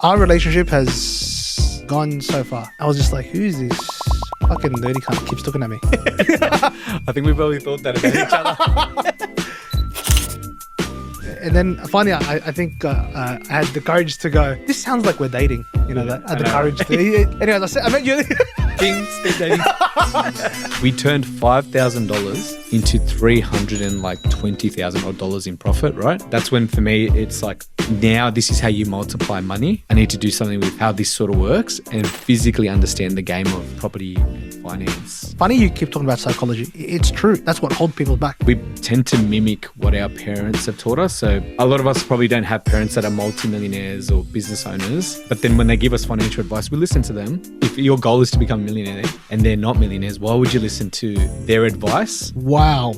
Our relationship has gone so far. I was just like, who's this fucking nerdy cunt keeps looking at me? I think we probably thought that about each other. And then finally, I think I had the courage to go, this sounds like we're dating. You know, that I had the courage to. Anyways, I met you. King, speed dating. We turned $5,000 into $320,000 odd dollars in profit, right? That's when for me, it's like, now this is how you multiply money. I need to do something with how this sort of works and physically understand the game of property and finance. Funny you keep talking about psychology. It's true. That's what holds people back. We tend to mimic what our parents have taught us. So a lot of us probably don't have parents that are multimillionaires or business owners. But then when they give us financial advice, we listen to them. If your goal is to become a millionaire and they're not millionaires, why would you listen to their advice? Wow.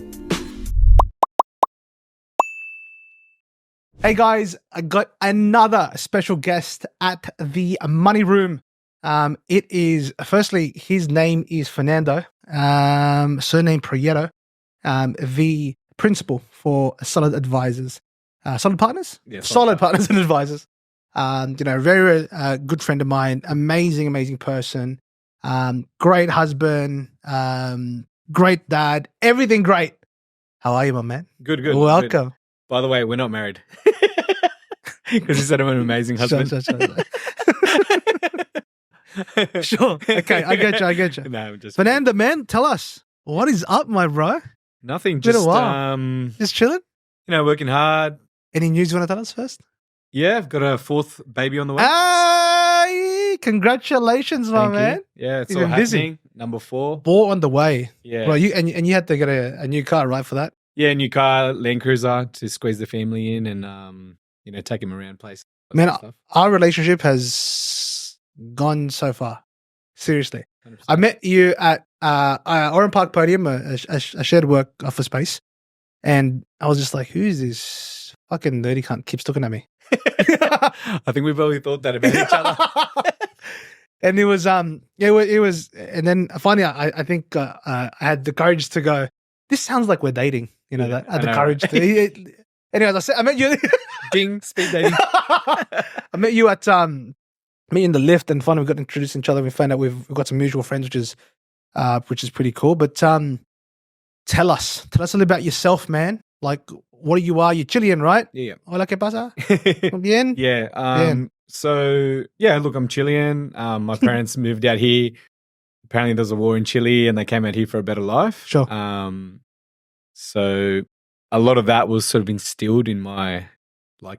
Hey guys, I got another special guest at the Money Room. It is, firstly, his name is Fernando, surname Prieto, the principal for Solid Advisors. Solid Partners? Yeah, Solid Partners and Advisors. Very good friend of mine, amazing person, great husband, great dad, everything great. How are you, my man? Good. Welcome. Good. By the way, we're not married. Because you said I'm an amazing husband. Sure. Okay, I get you. No, I'm just Fernando, man, tell us, what is up, my bro? nothing. Been a Just while. Just chilling? working hard. Any news you want to tell us first? Yeah, I've got a fourth baby on the way. Hey, congratulations, my Thank you. man. Yeah, it's You've all been busy. happening. Number 4. Ball on the way. Yeah. Bro, you had to get a new car, right, for that? Yeah, new car, Land Cruiser to squeeze the family in and take him around places. Man, our relationship has gone so far. Seriously. 100%. I met you at Oran Park Podium, a shared work office space, and I was just like, who's this fucking nerdy cunt keeps looking at me? I think we probably thought that about each other. And it was and then finally I think I had the courage to go, this sounds like we're dating. You know, that I had the courage to. Anyways, I met you. Ding, speed dating. I met you at me in the lift, and finally we got introduced to each other. We found out we've got some mutual friends, which is pretty cool. But tell us a little about yourself, man. Like, what you are? You're Chilean, right? Yeah. Hola, ¿qué pasa? Bien. Yeah. Bien. So yeah, look, I'm Chilean. My parents moved out here. Apparently, there's a war in Chile, and they came out here for a better life. Sure. So a lot of that was sort of instilled in my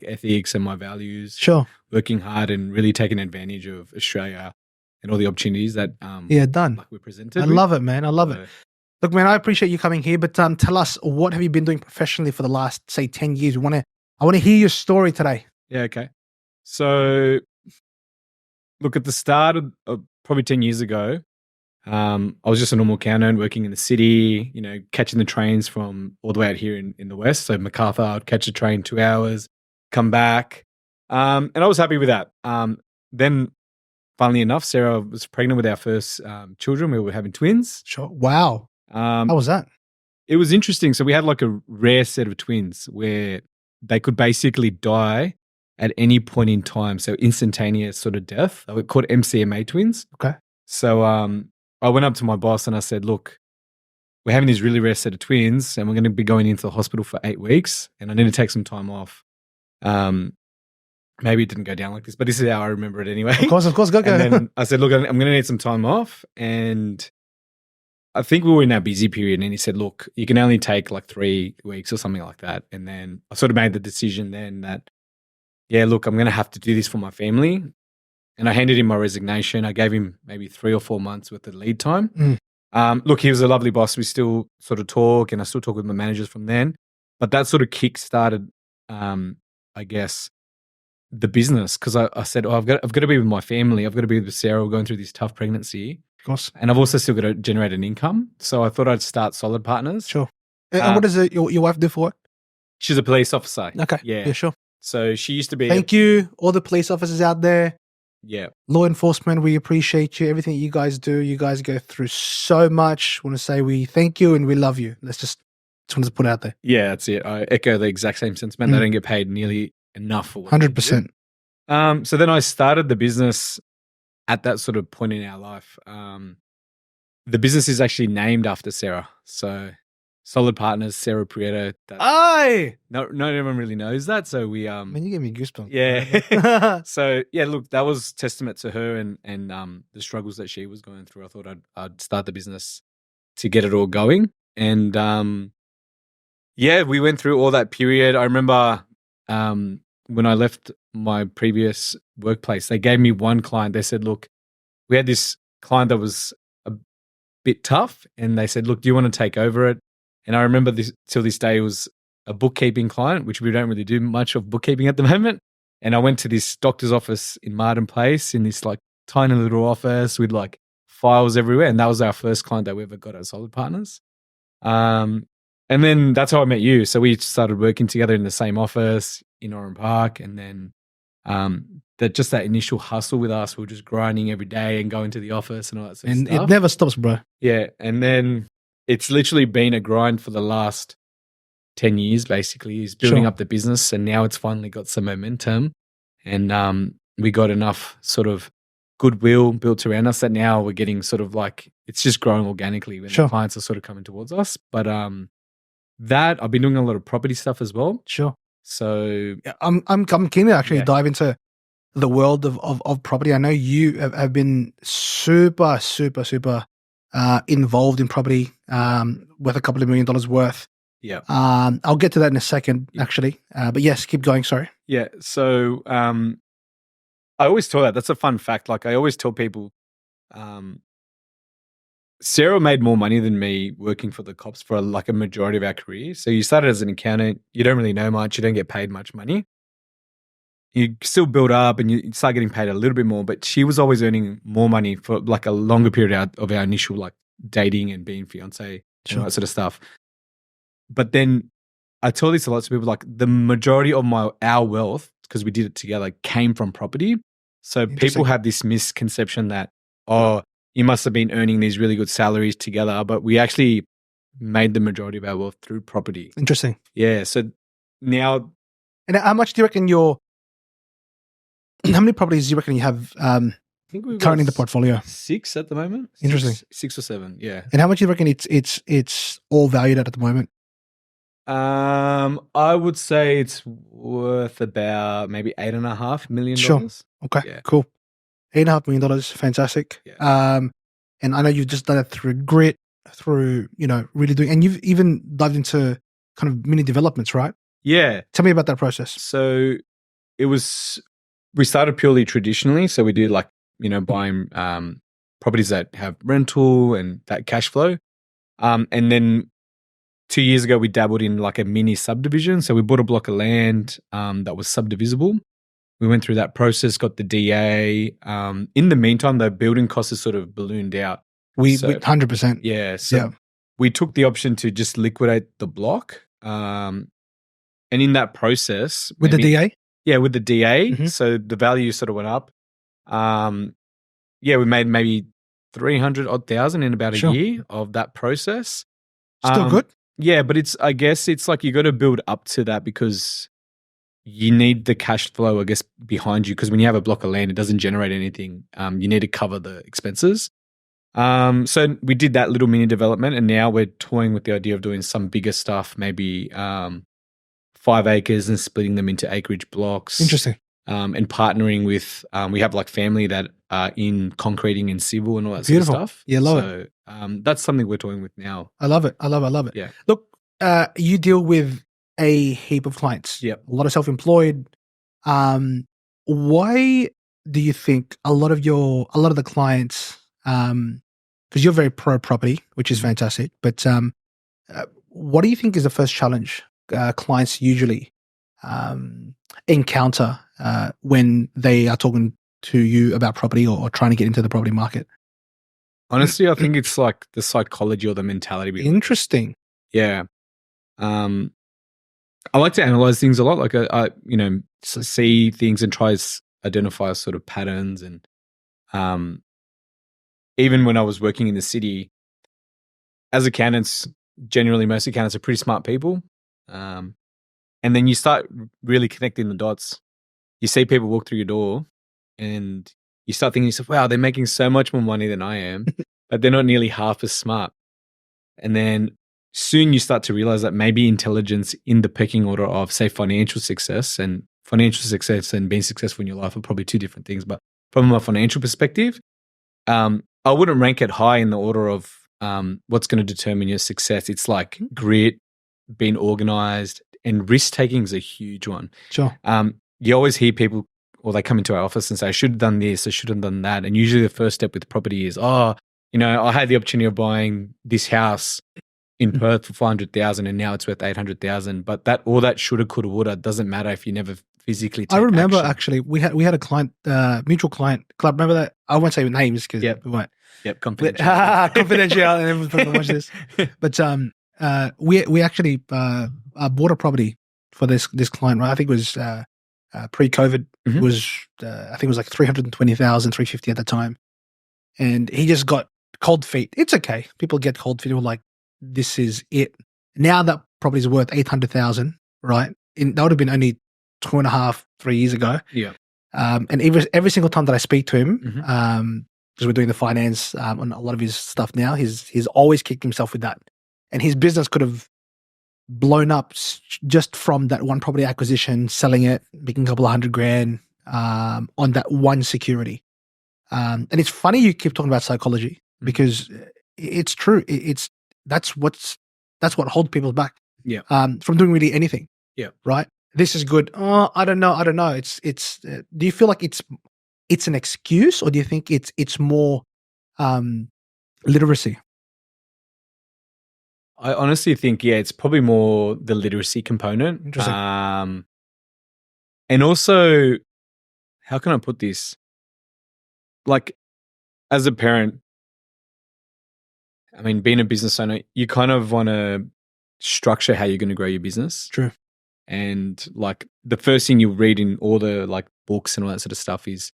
ethics and my values. Sure. Working hard and really taking advantage of Australia and all the opportunities that done. we're presented. I love it, man. I love it. Look, man, I appreciate you coming here, but tell us, what have you been doing professionally for the last, say, 10 years? I want to hear your story today. Yeah, okay. So, look, at the start of probably 10 years ago, I was just a normal accountant working in the city, catching the trains from all the way out here in the West. So Macarthur, I'd catch a train 2 hours, come back. And I was happy with that. Then, funnily enough, Sarah was pregnant with our first children. We were having twins. Sure. Wow. How was that? It was interesting. So we had like a rare set of twins where they could basically die at any point in time. So instantaneous sort of death. They were called MCMA twins. Okay. So I went up to my boss and I said, look, we're having these really rare set of twins and we're going to be going into the hospital for 8 weeks and I need to take some time off. Maybe it didn't go down like this, but this is how I remember it anyway. Of course. Go. And then I said, look, I'm going to need some time off. And I think we were in our busy period. And he said, look, you can only take like 3 weeks or something like that. And then I sort of made the decision then that, yeah, look, I'm going to have to do this for my family. And I handed him my resignation. I gave him maybe 3 or 4 months worth of lead time. Look, he was a lovely boss. We still sort of talk and I still talk with my managers from then. But that sort of kick-started, I guess, the business, because I said, I've got to be with my family. I've got to be with Sarah. We're going through this tough pregnancy. Of course. And I've also still got to generate an income. So I thought I'd start Solid Partners. Sure. And what does your wife do for work? She's a police officer. Okay. Yeah. Sure. So she used to be. Thank you, all the police officers out there. Yeah. Law enforcement, we appreciate you. Everything you guys do. You guys go through so much. Want to say we thank you and we love you. Let's just wanted to put it out there. Yeah, that's it. I echo the exact same sentiment. They don't get paid nearly enough for what 100%. So then I started the business at that sort of point in our life. The business is actually named after Sarah. So Solid Partners, Sarah Prieto. That Aye! no one really knows that. So we Man, you gave me goosebumps. yeah. So yeah, look, that was testament to her and the struggles that she was going through. I thought I'd start the business to get it all going. And yeah, we went through all that period. I remember when I left my previous workplace, they gave me one client. They said, look, we had this client that was a bit tough, and they said, look, do you want to take over it? And I remember this till this day, it was a bookkeeping client, which we don't really do much of bookkeeping at the moment. And I went to this doctor's office in Martin Place in this like tiny little office with like files everywhere. And that was our first client that we ever got at Solid Partners. And then that's how I met you. So we started working together in the same office in Oran Park. And then that initial hustle with us, we were just grinding every day and going to the office and all that sort of And stuff. it never stops, bro. Yeah. And then it's literally been a grind for the last 10 years, basically, is building up the business. And now it's finally got some momentum. And we got enough sort of goodwill built around us that now we're getting sort of like, it's just growing organically when the clients are sort of coming towards us. But that I've been doing a lot of property stuff as well. Sure. So yeah, I'm keen to actually dive into the world of property. I know you have been super involved in property, worth a couple of $1 million worth. Yeah. I'll get to that in a second, actually. But yes, keep going. Sorry. Yeah. So I always tell that. That's a fun fact. Like I always tell people, Sarah made more money than me working for the cops for like a majority of our career. So you started as an accountant, you don't really know much, you don't get paid much money. You still build up and you start getting paid a little bit more, but she was always earning more money for like a longer period of our initial like dating and being fiance and all that sort of stuff. But then I tell this a lot to people, like the majority of our wealth, because we did it together, came from property. So people have this misconception that, you must have been earning these really good salaries together, but we actually made the majority of our wealth through property. Interesting. Yeah. So now. And how much do you reckon how many properties do you reckon you have I think we've currently in the portfolio? 6 at the moment. Interesting. 6 or 7, yeah. And how much do you reckon it's all valued at the moment? I would say it's worth about maybe $8.5 million. Sure. Okay, cool. $8.5 million, fantastic. Yeah. And I know you've just done it through grit, through, really doing, and you've even dived into kind of mini developments, right? Yeah. Tell me about that process. So we started purely traditionally. So we did like, buying properties that have rental and that cash flow. And then 2 years ago, we dabbled in like a mini subdivision. So we bought a block of land that was subdivisible. We went through that process, got the DA. In the meantime, the building costs have sort of ballooned out. We 100%. Yeah. So we took the option to just liquidate the block. And in that process. With the DA? Yeah, with the DA. Mm-hmm. So the value sort of went up. We made maybe 300,000 in about a year of that process. Still good? Yeah, but I guess it's like you got to build up to that because you need the cash flow, I guess, behind you, because when you have a block of land, it doesn't generate anything. You need to cover the expenses. So we did that little mini development, and now we're toying with the idea of doing some bigger stuff, maybe 5 acres and splitting them into acreage blocks. Interesting. And partnering with, we have like family that are in concreting and civil and all that Beautiful. Sort of stuff. Yeah, love it. That's something we're toying with now. I love it. I love it. Yeah. Look, you deal with a heap of clients. Yep. A lot of self-employed. Why do you think a lot of the clients, because you're very pro property, which is fantastic, but what do you think is the first challenge clients usually encounter when they are talking to you about property or trying to get into the property market? Honestly, I think it's like the psychology or the mentality. Interesting. Yeah. I like to analyze things a lot. Like I see things and try to identify sort of patterns. And even when I was working in the city, as accountants, generally most accountants are pretty smart people. And then you start really connecting the dots. you see people walk through your door and you start thinking to yourself, wow, they're making so much more money than I am, but they're not nearly half as smart. And then soon you start to realize that maybe intelligence in the pecking order of, say, financial success and being successful in your life are probably two different things. But from a financial perspective, I wouldn't rank it high in the order of what's going to determine your success. It's like grit, being organized, and risk taking is a huge one. Sure. You always hear people, or they come into our office and say, I should have done this, I should have done that. And usually the first step with property is, I had the opportunity of buying this house in Perth for 400,000 and now it's worth 800,000. But all that shoulda, coulda, woulda doesn't matter if you never physically take I remember action. actually we had a client, mutual client club. Remember that? I won't say names because we won't. Yep, confidential. Confidential, and everyone's going to watch this. But we actually bought a property for this client. Right, I think it was pre-COVID. It was I think it was like 320,000, 350 at the time, and he just got cold feet. It's okay. People get cold feet. They were like, "This is it." Now that property is worth 800,000, right? That would have been only 2.5, 3 years ago. Yeah. And every single time that I speak to him, because we're doing the finance on a lot of his stuff now, he's always kicked himself with that. And his business could have blown up just from that one property acquisition, selling it, making a couple of $100,000 on that one security. And it's funny you keep talking about psychology because it's true. That's what holds people back. Yeah. From doing really anything. Yeah. Right. This is good. Oh, I don't know. It's. Do you feel like it's an excuse, or do you think it's more literacy? I honestly think, it's probably more the literacy component. Interesting. And also, how can I put this? Like, as a parent, I mean, being a business owner, you kind of want to structure how you're going to grow your business. True. And like the first thing you read in all the like books and all that sort of stuff is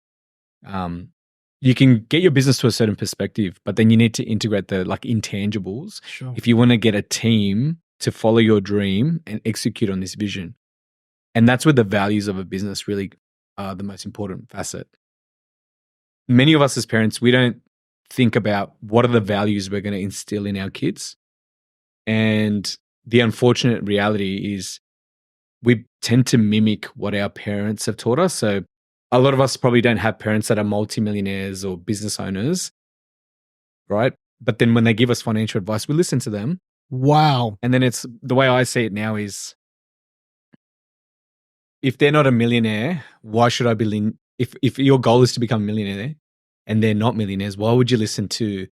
you can get your business to a certain perspective, but then you need to integrate the like intangibles if you want to get a team to follow your dream and execute on this vision. And that's where the values of a business really are the most important facet. Many of us as parents, we don't think about what are the values we're going to instill in our kids. And the unfortunate reality is we tend to mimic what our parents have taught us. So a lot of us probably don't have parents that are multimillionaires or business owners, right? But then when they give us financial advice, we listen to them. Wow. And then it's the way I see it now is if they're not a millionaire, why should I be if your goal is to become a millionaire and they're not millionaires, why would you listen to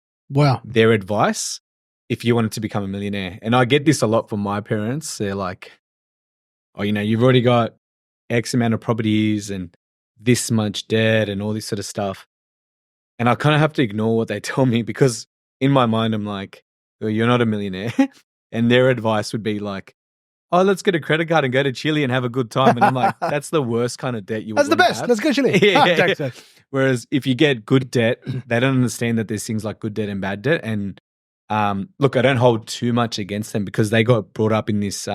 their advice if you wanted to become a millionaire? And I get this a lot from my parents. They're like, oh, you've already got X amount of properties and this much debt and all this sort of stuff. And I kind of have to ignore what they tell me because in my mind, I'm like, well, you're not a millionaire. And their advice would be like, oh, let's get a credit card and go to Chile and have a good time. And I'm like, that's the worst kind of debt you would That's the best. have. Let's go Chile. Yeah. Whereas if you get good debt, they don't understand that there's things like good debt and bad debt. And look, I don't hold too much against them because they got brought up in this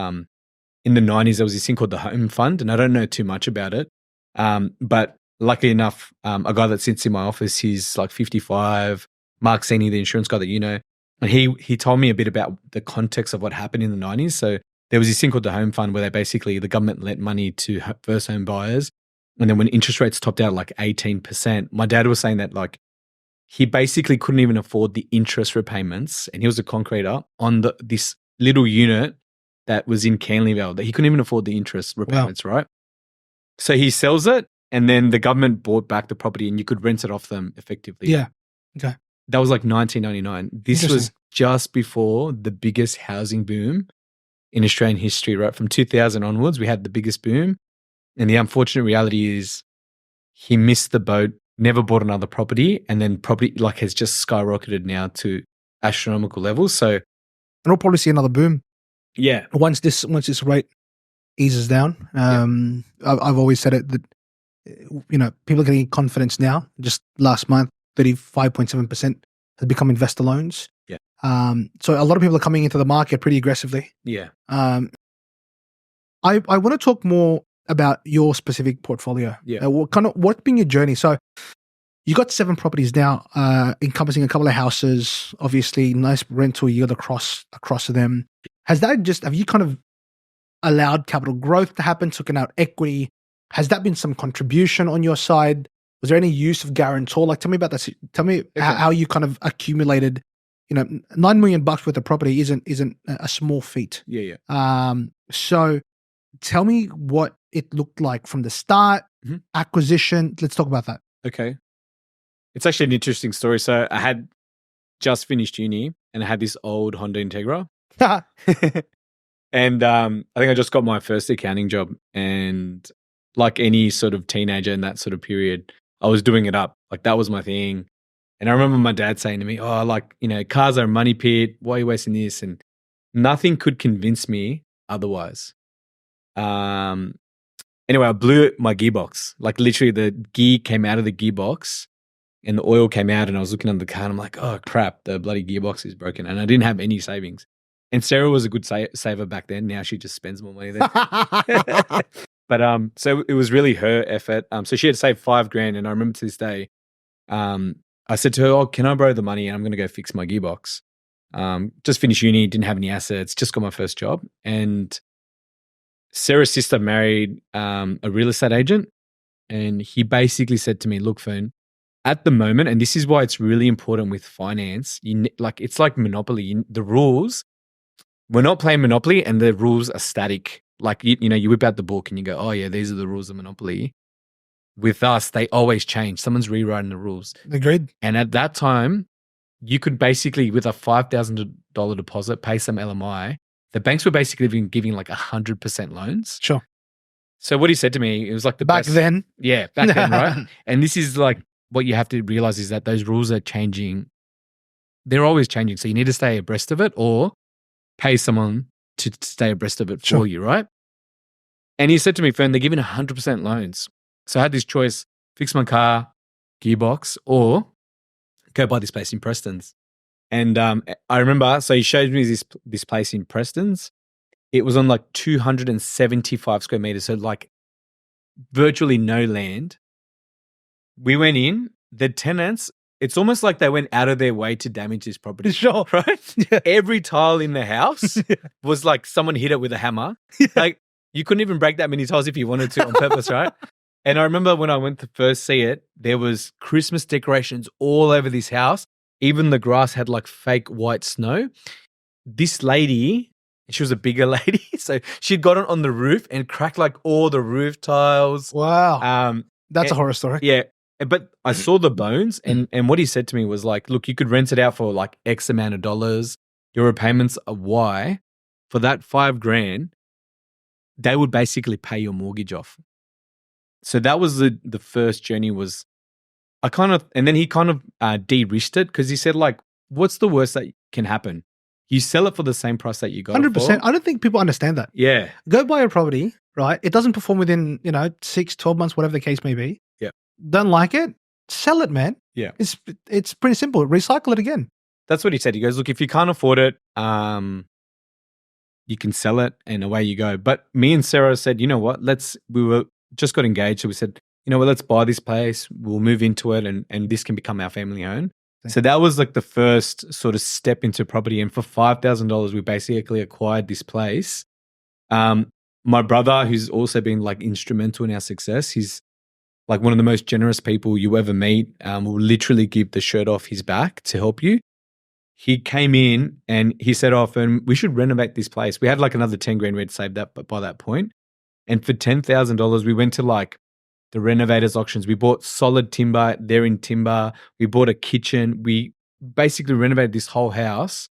in the 90s, there was this thing called the Home Fund, and I don't know too much about it. But luckily enough, a guy that sits in my office, he's like 55, Mark Sini, the insurance guy that you know, and he told me a bit about the context of what happened in the 90s. So there was this thing called the Home Fund where the government lent money to first home buyers. And then when interest rates topped out like 18%, my dad was saying that like he basically couldn't even afford the interest repayments, and he was a concreter on this little unit that was in Canleyvale, that he couldn't even afford the interest repayments, right? So he sells it, and then the government bought back the property and you could rent it off them effectively. Yeah. Okay. That was like 1999. This was just before the biggest housing boom in Australian history, right? From 2000 onwards, we had the biggest boom. And the unfortunate reality is he missed the boat, never bought another property, and then property like has just skyrocketed now to astronomical levels. So, and we'll probably see another boom. Yeah. Once this rate eases down, I've always said it that people are getting confidence now. Just last month, 35.7% has become investor loans. Yeah. So a lot of people are coming into the market pretty aggressively. Yeah. I want to talk more about your specific portfolio. Yeah. What's been your journey? So you got 7 properties now, encompassing a couple of houses. Obviously, nice rental yield across to them. Have you kind of allowed capital growth to happen, taken out equity? Has that been some contribution on your side? Was there any use of guarantor? Like, tell me about that. Tell me how you kind of accumulated. $9 million worth of property isn't a small feat. Yeah. So tell me what it looked like from the start, acquisition. Let's talk about that. Okay. It's actually an interesting story. So I had just finished uni and I had this old Honda Integra. And I think I just got my first accounting job. And like any sort of teenager in that sort of period, I was doing it up. Like that was my thing. And I remember my dad saying to me, cars are a money pit. Why are you wasting this? And nothing could convince me otherwise. Anyway, I blew my gearbox. Like literally the gear came out of the gearbox and the oil came out and I was looking under the car and I'm like, oh crap, the bloody gearbox is broken. And I didn't have any savings. And Sarah was a good saver back then. Now she just spends more money there. But so it was really her effort. So she had saved $5,000 and I remember to this day, I said to her, oh, can I borrow the money? And I'm going to go fix my gearbox. Just finished uni, didn't have any assets, just got my first job. And Sarah's sister married a real estate agent. And he basically said to me, look, Fern, at the moment, and this is why it's really important with finance, it's like Monopoly. The rules, we're not playing Monopoly and the rules are static. Like, you whip out the book and you go, oh yeah, these are the rules of Monopoly. With us, they always change. Someone's rewriting the rules. Agreed. And at that time, you could basically, with a $5,000 deposit, pay some LMI. The banks were basically giving like 100% loans. Sure. So what he said to me, it was like the back best. then. Yeah, back then, right? And this is like what you have to realize is that those rules are changing. They're always changing. So you need to stay abreast of it or pay someone to stay abreast of it for you, right? And he said to me, Fern, they're giving 100% loans. So I had this choice, fix my car, gearbox, or go buy this place in Preston's. And I remember, so he showed me this place in Preston's. It was on like 275 square meters, so like virtually no land. We went in, the tenants, it's almost like they went out of their way to damage this property. Sure. Right? Yeah. Every tile in the house was like someone hit it with a hammer. Yeah. Like you couldn't even break that many tiles if you wanted to on purpose, right? And I remember when I went to first see it, there was Christmas decorations all over this house. Even the grass had like fake white snow. This lady, she was a bigger lady, so she'd got on the roof and cracked like all the roof tiles. Wow. That's a horror story. Yeah. But I saw the bones and what he said to me was like, look, you could rent it out for like X amount of dollars. Your repayments are Y. For that $5,000, they would basically pay your mortgage off. So that was the first journey was and then he kind of de-risked it because he said like, what's the worst that can happen? You sell it for the same price that you got 100%. It for. I don't think people understand that. Yeah. Go buy a property, right? It doesn't perform within, 6, 12 months, whatever the case may be. Yeah. Don't like it? Sell it, man. Yeah. It's pretty simple. Recycle it again. That's what he said. He goes, look, if you can't afford it, you can sell it and away you go. But me and Sarah said, you know what, we were just got engaged. So we said, you know what, let's buy this place. We'll move into it and this can become our family home. So that was like the first sort of step into property. And for $5,000, we basically acquired this place. My brother, who's also been like instrumental in our success, he's like one of the most generous people you ever meet, will literally give the shirt off his back to help you. He came in and he said, and we should renovate this place. We had like another 10 grand we'd saved up by that point. And for $10,000, we went to like the renovators auctions. We bought solid timber. They're in timber. We bought a kitchen. We basically renovated this whole house.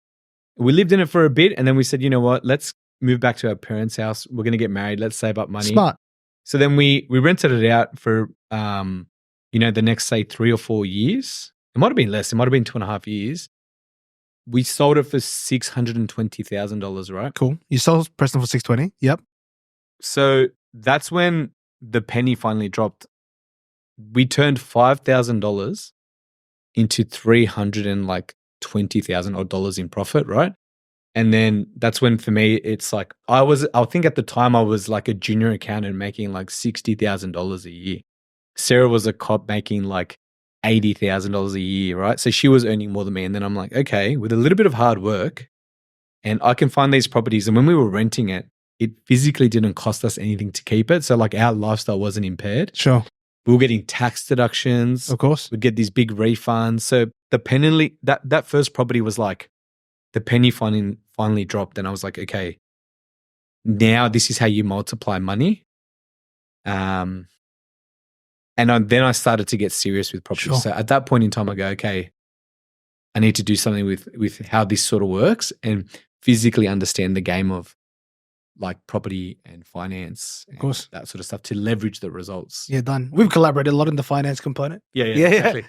We lived in it for a bit. And then we said, you know what, let's move back to our parents' house. We're going to get married. Let's save up money. Smart. So then we rented it out for, the next, say, 3 or 4 years. It might have been less. It might have been 2.5 years. We sold it for $620,000, right? Cool. You sold Preston for $620. Yep. So that's when the penny finally dropped. We turned $5,000 into $320,000 in profit, right? And then that's when for me, it's like, I think at the time I was like a junior accountant making like $60,000 a year. Sarah was a cop making like $80,000 a year, right? So she was earning more than me. And then I'm like, okay, with a little bit of hard work and I can find these properties. And when we were renting it, it physically didn't cost us anything to keep it. So like our lifestyle wasn't impaired. Sure. We were getting tax deductions. Of course. We'd get these big refunds. So the penny, that first property was like, the penny finally dropped. And I was like, okay, now this is how you multiply money. And then I started to get serious with property. Sure. So at that point in time, I go, okay, I need to do something with how this sort of works and physically understand the game of like property and finance and Of course. that sort of stuff to leverage the results. Yeah, done. We've collaborated a lot in the finance component. Yeah, Exactly.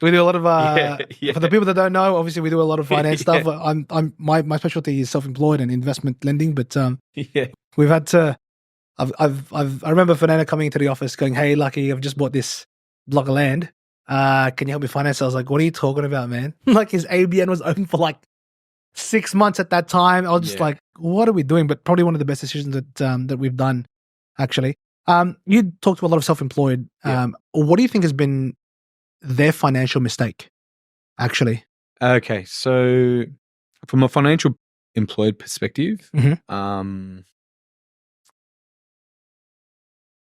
We do a lot of Yeah. for the people that don't know, obviously we do a lot of finance Yeah. stuff. My specialty is self-employed and investment lending, but Yeah. we've had to I remember Fernando coming into the office going, "Hey, Lucky, I've just bought this block of land. Can you help me finance?" I was like, "What are you talking about, man?" Like his ABN was open for like 6 months at that time. I was just like, "What are we doing?" But probably one of the best decisions that we've done, actually. You talked to a lot of self-employed. What do you think has been their financial mistake, actually? Okay, so from a financial employed perspective,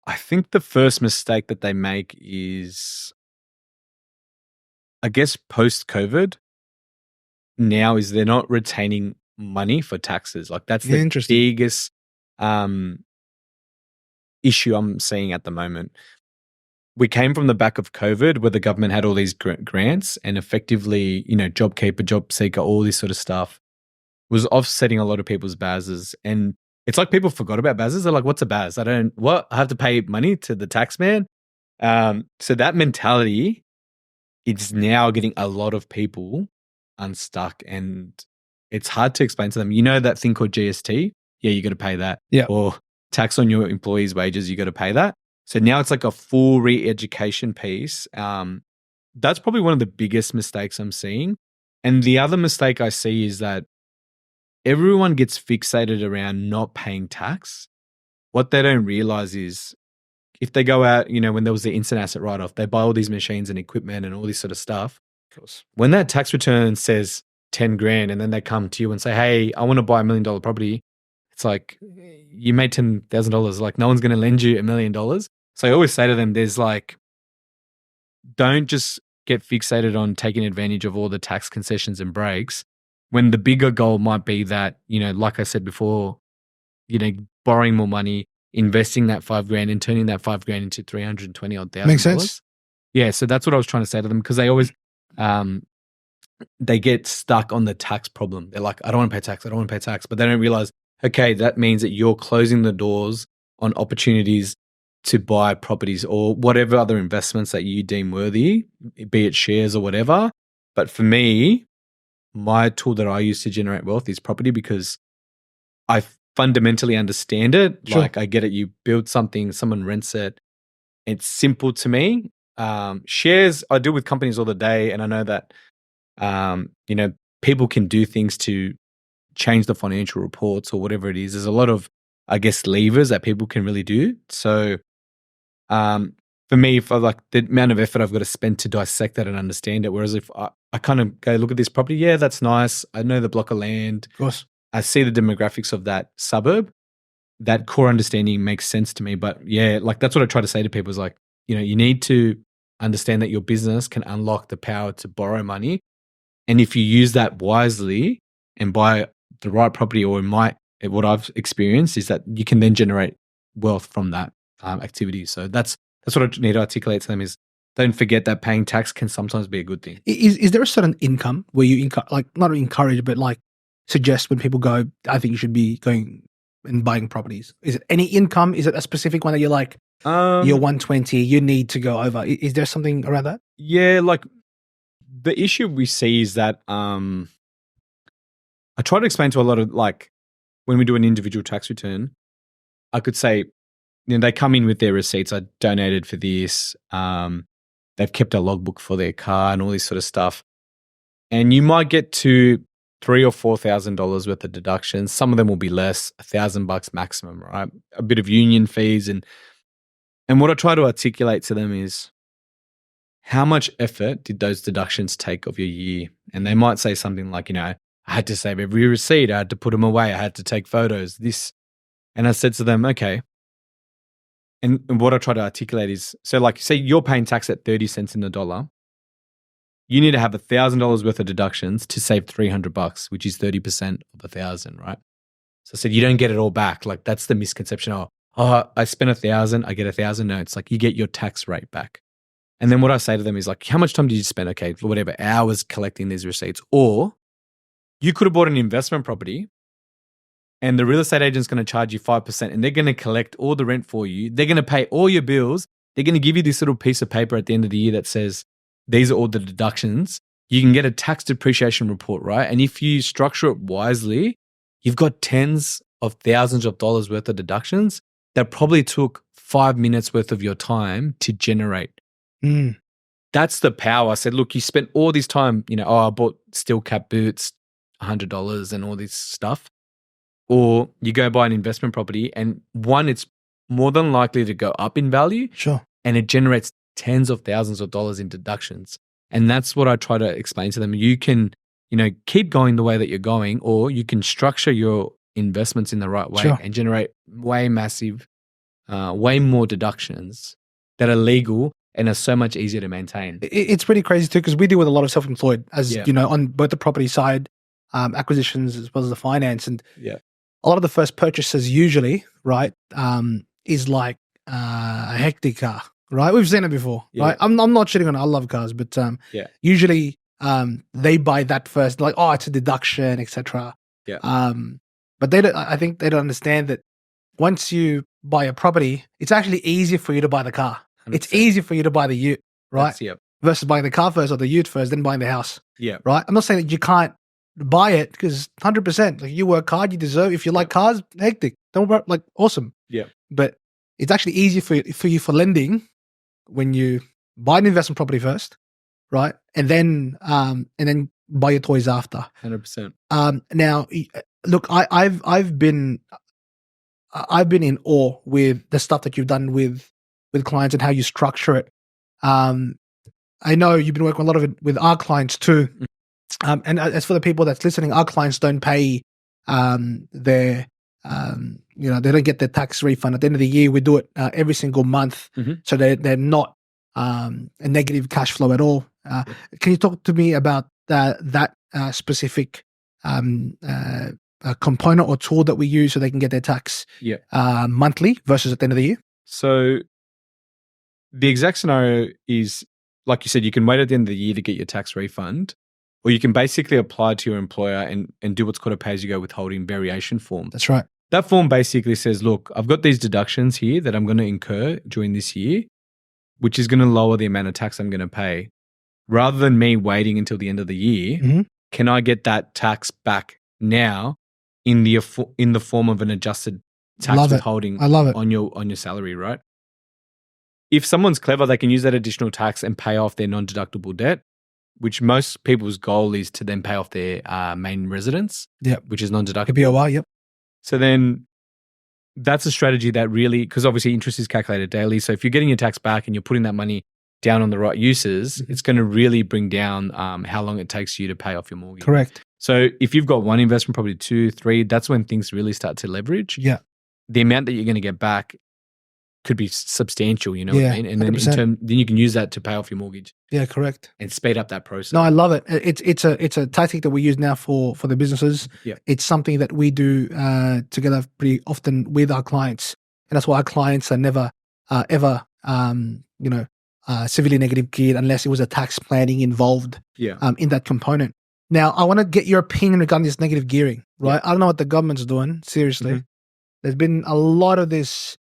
I think the first mistake that they make is, I guess, post-COVID now is they're not retaining money for taxes. Like that's the biggest issue I'm seeing at the moment. We came from the back of COVID where the government had all these grants and effectively, JobKeeper, JobSeeker, all this sort of stuff was offsetting a lot of people's BASs. And it's like people forgot about BASs. They're like, what's a BAS? I have to pay money to the tax man. So that mentality is now getting a lot of people unstuck and it's hard to explain to them. You know that thing called GST? Yeah, you got to pay that. Yeah. Or tax on your employees' wages, you got to pay that. So now it's like a full re-education piece. That's probably one of the biggest mistakes I'm seeing. And the other mistake I see is that everyone gets fixated around not paying tax. What they don't realize is if they go out, when there was the instant asset write-off, they buy all these machines and equipment and all this sort of stuff. Of course. When that tax return says 10 grand and then they come to you and say, hey, I want to buy $1 million property. It's like, you made $10,000. Like no one's going to lend you $1 million. So I always say to them, there's like, don't just get fixated on taking advantage of all the tax concessions and breaks when the bigger goal might be that, like I said before, borrowing more money, investing that $5,000 and turning that $5,000 into 320 odd thousand. Makes sense. Yeah. So that's what I was trying to say to them because they always, they get stuck on the tax problem. They're like, I don't want to pay tax. I don't want to pay tax. But they don't realize, okay, that means that you're closing the doors on opportunities to buy properties or whatever other investments that you deem worthy, be it shares or whatever. But for me, my tool that I use to generate wealth is property because I fundamentally understand it. Sure. Like I get it. You build something, someone rents it. It's simple to me. Shares, I deal with companies all the day and I know that, people can do things to change the financial reports or whatever it is. There's a lot of, I guess, levers that people can really do. So for me, if I like the amount of effort I've got to spend to dissect that and understand it, whereas if I kind of go look at this property, yeah, that's nice. I know the block of land. Of course. I see the demographics of that suburb. That core understanding makes sense to me. But yeah, like that's what I try to say to people is like, you need to understand that your business can unlock the power to borrow money. And if you use that wisely and buy the right property or what I've experienced is that you can then generate wealth from that activity. So that's what I need to articulate to them is don't forget that paying tax can sometimes be a good thing. Is there a certain income where you not encourage, but like suggest when people go, I think you should be going and buying properties? Is it any income? Is it a specific one that you're like, you're 120, you need to go over? Is there something around that? Yeah, like the issue we see is that I try to explain to a lot of like when we do an individual tax return, I could say, they come in with their receipts. I donated for this. They've kept a logbook for their car and all this sort of stuff. And you might get to $3,000 or $4,000 worth of deductions. Some of them will be less, $1,000 maximum, right? A bit of union fees. And what I try to articulate to them is, how much effort did those deductions take of your year? And they might say something like, I had to save every receipt. I had to put them away. I had to take photos, this. And I said to them, okay. And what I try to articulate is, so like, say you're paying tax at 30 cents in the dollar. You need to have $1,000 worth of deductions to save $300, which is 30% of 1,000, right? So I said, you don't get it all back. Like, that's the misconception. I spent 1,000, I get 1,000. No, it's like you get your tax rate back. And then what I say to them is like, how much time did you spend? Okay, whatever, hours collecting these receipts. Or you could have bought an investment property and the real estate agent's going to charge you 5% and they're going to collect all the rent for you. They're going to pay all your bills. They're going to give you this little piece of paper at the end of the year that says, these are all the deductions. You can get a tax depreciation report, right? And if you structure it wisely, you've got tens of thousands of dollars worth of deductions that probably took 5 minutes worth of your time to generate. That's the power. I said, look, you spent all this time, I bought steel cap boots, $100 and all this stuff. Or you go buy an investment property and one, it's more than likely to go up in value. Sure. And it generates tens of thousands of dollars in deductions. And that's what I try to explain to them. You can, keep going the way that you're going, or you can structure your investments in the right way and generate way more deductions that are legal and are so much easier to maintain. It's pretty crazy too, because we deal with a lot of self-employed, as on both the property side, acquisitions as well as the finance. And a lot of the first purchases usually, right, is like a hectic car, right? We've seen it before, right? I'm not shitting on it. I love cars, but usually they buy that first, like, it's a deduction, etc. But I think they don't understand that once you buy a property, it's actually easier for you to buy the car. 100%. It's easier for you to buy the ute, right? Versus buying the car first or the ute first, then buying the house. Right? I'm not saying that you can't buy it, because 100%, like, you work hard, you deserve. If you like cars, hectic. Don't work, like, awesome. But it's actually easier for you for lending when you buy an investment property first, right? And then buy your toys after. 100%. Now, look, I've been in awe with the stuff that you've done with clients and how you structure it. I know you've been working a lot of it with our clients too. And as for the people that's listening, our clients don't pay their, they don't get their tax refund at the end of the year. We do it every single month. So they're not a negative cash flow at all. Can you talk to me about that specific component or tool that we use so they can get their tax monthly versus at the end of the year? So the exact scenario is, like you said, you can wait at the end of the year to get your tax refund, or you can basically apply to your employer and do what's called a pay-as-you-go withholding variation form. That's right. That form basically says, look, I've got these deductions here that I'm going to incur during this year, which is going to lower the amount of tax I'm going to pay. Rather than me waiting until the end of the year, can I get that tax back now in the form of an adjusted tax withholding on your salary, right? If someone's clever, they can use that additional tax and pay off their non-deductible debt, which most people's goal is to then pay off their main residence, which is non-deductible. BOR, So then that's a strategy that really, because obviously interest is calculated daily. So if you're getting your tax back and you're putting that money down on the right uses, it's going to really bring down how long it takes you to pay off your mortgage. Correct. So if you've got one investment, probably 2, 3, that's when things really start to leverage. The amount that you're going to get back could be substantial, what I mean? And then then you can use that to pay off your mortgage. Yeah, correct. And speed up that process. No, I love it. It's a tactic that we use now for the businesses. It's something that we do together pretty often with our clients, and that's why our clients are never ever severely negative geared unless it was a tax planning involved in that component. Now, I want to get your opinion regarding this negative gearing, right? I don't know what the government's doing. Seriously, there's been a lot of this.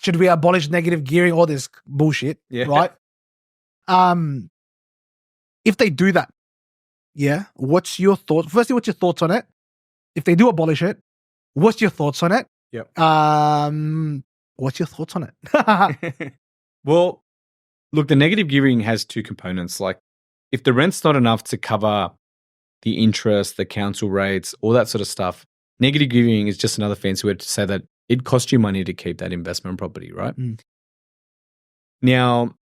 Should we abolish negative gearing? All this bullshit, right? If they do that, what's your thoughts? Firstly, what's your thoughts on it? If they do abolish it, what's your thoughts on it? What's your thoughts on it? Well, look, the negative gearing has two components. Like, if the rent's not enough to cover the interest, the council rates, all that sort of stuff. Negative gearing is just another fancy word to say that it costs you money to keep that investment property, right? Now,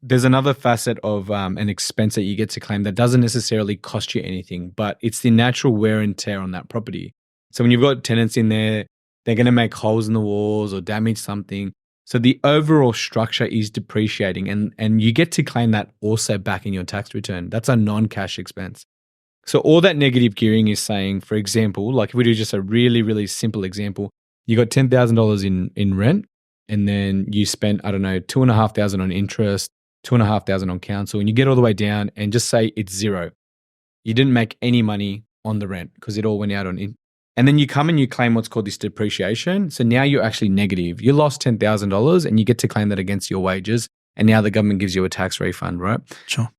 there's another facet of an expense that you get to claim that doesn't necessarily cost you anything, but it's the natural wear and tear on that property. So when you've got tenants in there, they're going to make holes in the walls or damage something. So the overall structure is depreciating, and you get to claim that also back in your tax return. That's a non-cash expense. So all that negative gearing is saying, for example, like if we do just a really, really simple example, you got $10,000 in rent, and then you spent, I don't know, $2,500 on interest, $2,500 on council, and you get all the way down and just say it's zero. You didn't make any money on the rent because it all went out on and then you come and you claim what's called this depreciation. So now you're actually negative. You lost $10,000 and you get to claim that against your wages. And now the government gives you a tax refund, right? Sure.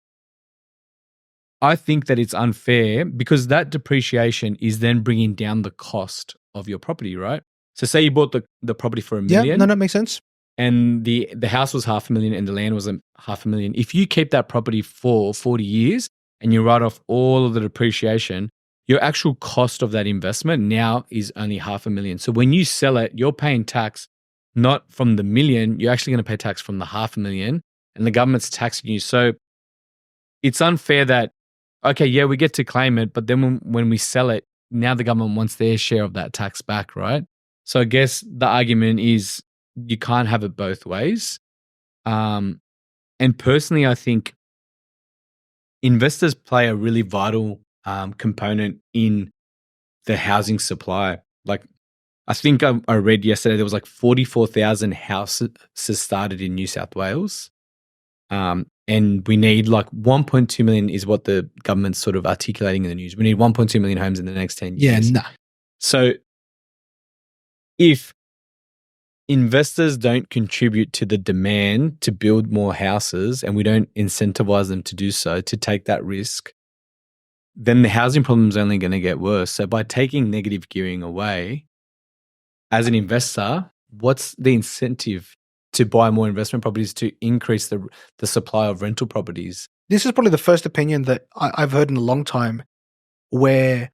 I think that it's unfair because that depreciation is then bringing down the cost of your property, right? So say you bought the property for $1 million. Yeah, no, that makes sense. And the house was $500,000 and the land was $500,000. If you keep that property for 40 years and you write off all of the depreciation, your actual cost of that investment now is only $500,000. So when you sell it, you're paying tax not from the million, you're actually going to pay tax from the $500,000, and the government's taxing you. So it's unfair that, okay, yeah, we get to claim it, but then when we sell it, now the government wants their share of that tax back, right? So I guess the argument is you can't have it both ways. And personally, I think investors play a really vital component in the housing supply. Like, I think I read yesterday there was like 44,000 houses started in New South Wales, and we need like 1.2 million is what the government's sort of articulating in the news. We need 1.2 million homes in the next 10 years. Yeah, no. So if investors don't contribute to the demand to build more houses and we don't incentivize them to do so, to take that risk, then the housing problem is only going to get worse. So by taking negative gearing away, as an investor, what's the incentive to buy more investment properties to increase the supply of rental properties? This is probably the first opinion that I've heard in a long time where,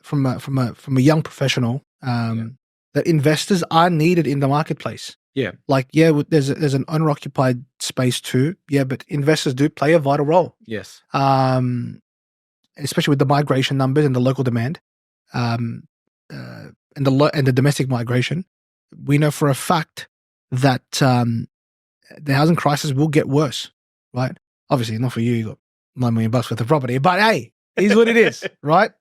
from a young professional, that investors are needed in the marketplace. Yeah. Like, there's an owner-occupied space too. Yeah, but investors do play a vital role. Yes. Especially with the migration numbers and the local demand, and the domestic migration. We know for a fact that the housing crisis will get worse, right? Obviously, not for you. You got $9 million worth of property, but hey, it is what it is, right?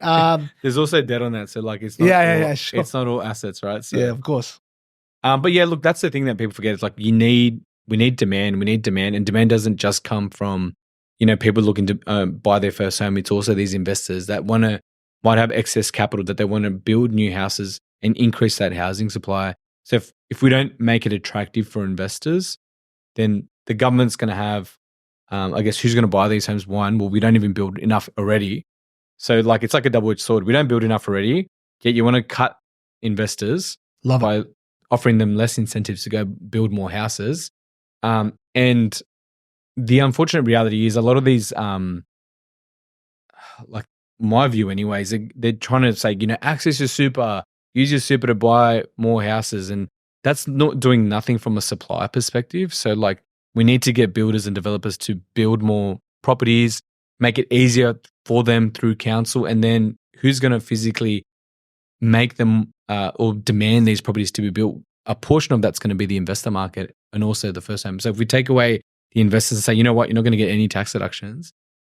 There's also debt on that, so like it's not sure. It's not all assets, right? So, yeah, of course. But yeah, look, that's the thing that people forget. It's like we need demand, and demand doesn't just come from people looking to buy their first home. It's also these investors that might have excess capital that they want to build new houses and increase that housing supply. So if we don't make it attractive for investors, then the government's going to have, I guess, who's going to buy these homes? One, well, we don't even build enough already. So like it's like a double-edged sword. We don't build enough already, yet you want to cut investors by offering them less incentives to go build more houses. And the unfortunate reality is a lot of these, like my view anyways, they're trying to say, access your super, use your super to buy more houses. And that's not doing nothing from a supply perspective. So like we need to get builders and developers to build more properties, make it easier for them through council. And then who's going to physically make them or demand these properties to be built? A portion of that's going to be the investor market and also the first home. So if we take away the investors and say, you know what, you're not going to get any tax deductions,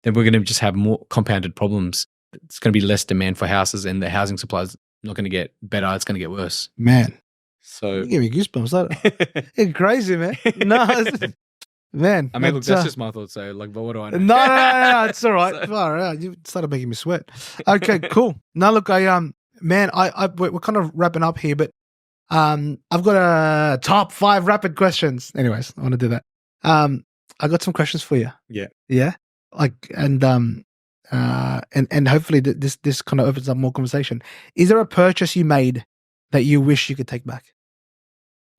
then we're going to just have more compounded problems. It's going to be less demand for houses and the housing supply is not going to get better. It's going to get worse. Man. So you give me goosebumps. It's crazy, man. No, man. I mean, look, that's just my thoughts. So like, but what do I know? No, it's all right. So, all right. You started making me sweat. Okay, cool. Now look, we're kind of wrapping up here, but I've got a top 5 rapid questions. Anyways, I want to do that. I got some questions for you. Yeah. Yeah. Like, and hopefully this kind of opens up more conversation. Is there a purchase you made that you wish you could take back?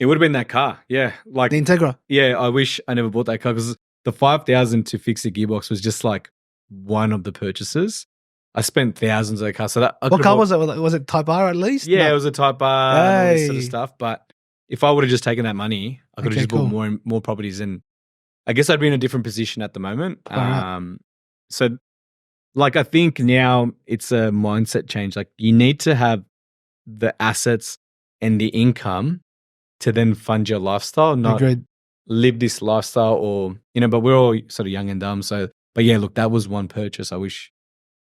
It would have been that car. Yeah. Like the Integra. Yeah. I wish I never bought that car because the $5,000 to fix the gearbox was just like one of the purchases. I spent thousands on the car. So that What car was it? Was it Type R at least? Yeah, No. it was a Type R and all this sort of Hey. stuff. But if I would have just taken that money, I could have Okay, just bought cool. more and more properties, and I guess I'd be in a different position at the moment. So like I think now it's a mindset change. Like you need to have the assets and the income to then fund your lifestyle, not Agreed. live this lifestyle or, but we're all sort of young and dumb. So, but yeah, look, that was one purchase I wish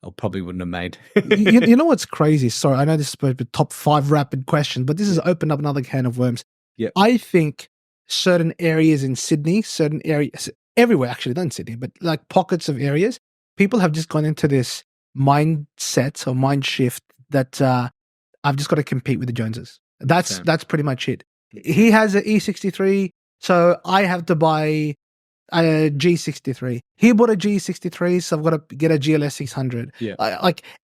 I probably wouldn't have made. You know what's crazy? Sorry, I know this is supposed to be top 5 rapid questions, but this has opened up another can of worms. Yeah. I think certain areas in Sydney, certain areas everywhere, actually, not in Sydney, but like pockets of areas, people have just gone into this mindset or mind shift that I've just got to compete with the Joneses. That's pretty much it. He has an E63, so I have to buy a G63. He bought a G63, so I've got to get a GLS 600. Yeah.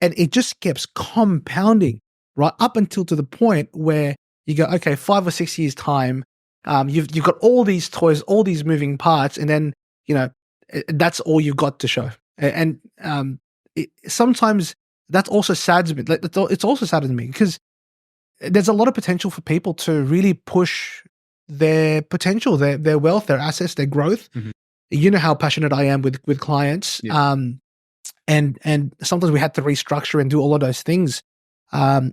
And it just keeps compounding, right up until to the point where you go, okay, 5 or 6 years time, you've got all these toys, all these moving parts, and then that's all you've got to show. And sometimes that's also sad to me. Like, it's also sad to me because there's a lot of potential for people to really push their potential, their wealth, their assets, their growth. Mm-hmm. You know how passionate I am with clients. Yeah. And sometimes we had to restructure and do all of those things. I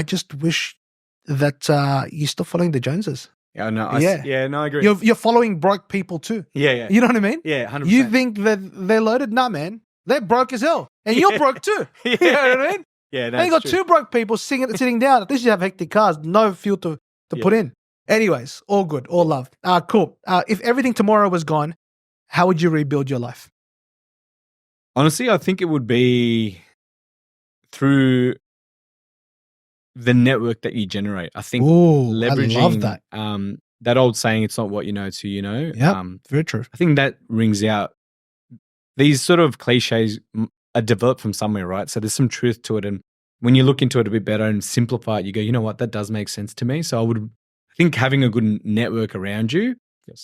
just wish that you stop following the Joneses. Yeah, no, I agree. You're following broke people too. Yeah. You know what I mean? Yeah, 100%. You think that they're loaded? Nah, man. They're broke as hell. And you're broke too. You know what I mean? Yeah, and you got two broke people sitting down. At least you have hectic cars, no fuel to put in. Anyways, all good, all love. Cool. If everything tomorrow was gone, how would you rebuild your life? Honestly, I think it would be through the network that you generate. I think leveraging I love that. That old saying, it's not what you know, it's who you know. Yeah, very true. I think that rings out. These sort of cliches are developed from somewhere, right? So there's some truth to it. And when you look into it a bit better and simplify it, you go, you know what, that does make sense to me. So I think having a good network around you,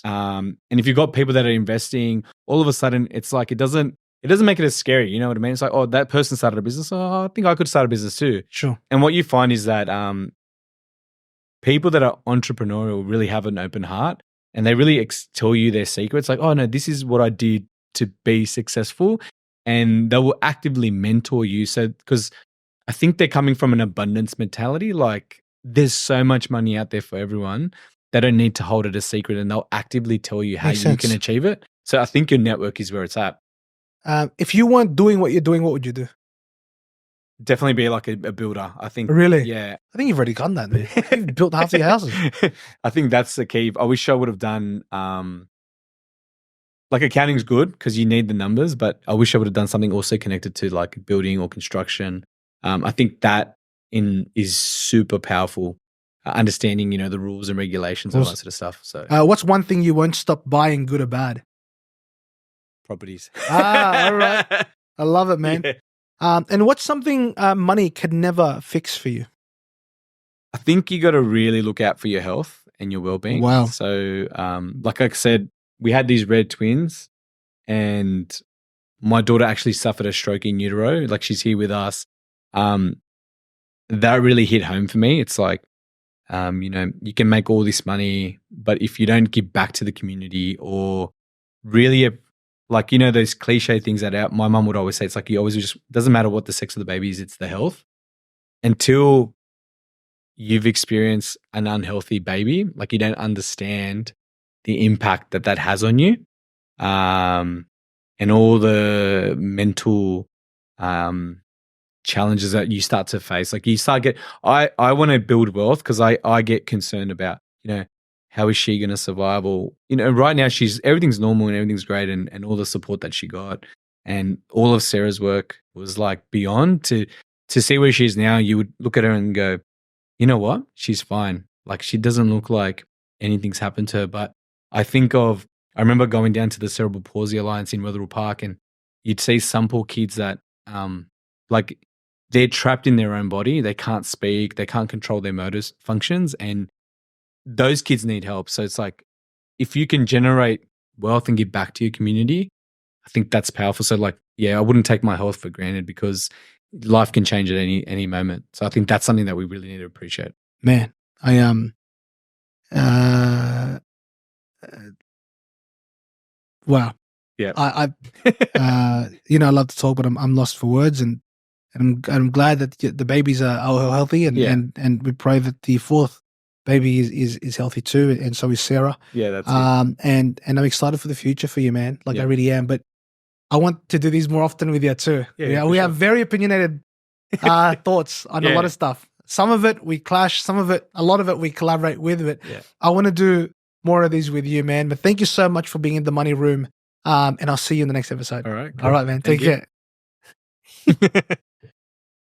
and if you've got people that are investing, all of a sudden it's like it doesn't make it as scary. You know what I mean? It's like, oh, that person started a business. Oh, I think I could start a business too. Sure. And what you find is that people that are entrepreneurial really have an open heart, and they really tell you their secrets. Like, oh no, this is what I did to be successful, and they will actively mentor you. So, because I think they're coming from an abundance mentality, like there's so much money out there for everyone. They don't need to hold it a secret, and they'll actively tell you how you can achieve it. So I think your network is where it's at. If you weren't doing what you're doing, what would you do? Definitely be like a builder, I think. Really? Yeah. I think you've already done that, man. You've built half your houses. I think that's the key. I wish I would have done, like accounting's good because you need the numbers, but I wish I would have done something also connected to like building or construction. I think that is super powerful. Understanding, the rules and regulations, all that sort of stuff. So, what's one thing you won't stop buying, good or bad? Properties. All right. I love it, man. Yeah. And what's something money could never fix for you? I think you got to really look out for your health and your well-being. Wow. So, like I said, we had these red twins, and my daughter actually suffered a stroke in utero. Like she's here with us. That really hit home for me. It's like, you can make all this money, but if you don't give back to the community or really, those cliche things that my mum would always say, it's like you always just, doesn't matter what the sex of the baby is, it's the health. Until you've experienced an unhealthy baby, like you don't understand the impact that has on you, and all the mental challenges that you start to face. Like you start I want to build wealth because I get concerned about, how is she going to survive? Or, right now everything's normal and everything's great, and all the support that she got and all of Sarah's work was like beyond to see where she is now. You would look at her and go, you know what? She's fine. Like she doesn't look like anything's happened to her. But I remember going down to the Cerebral Palsy Alliance in Wetherill Park, and you'd see some poor kids that like they're trapped in their own body. They can't speak. They can't control their motor functions. And those kids need help. So it's like, if you can generate wealth and give back to your community, I think that's powerful. So like yeah, I wouldn't take my health for granted because life can change at any moment. So I think that's something that we really need to appreciate. Man, I uh, wow. Yeah. I I love to talk, but I'm lost for words, and I'm glad that the babies are healthy, and Yeah. and we pray that the fourth baby is healthy too, and so is Sarah. Yeah, that's it. And I'm excited for the future for you, man. Like I Yeah. really am. But I want to do these more often with you too. Yeah, We for have very opinionated thoughts on a lot Yeah. of stuff. Some of it we clash, a lot of it we collaborate with. But Yeah. I want to do more of these with you, man. But thank you so much for being in the money room. And I'll see you in the next episode. All right. All right, man. Take Thank you. care.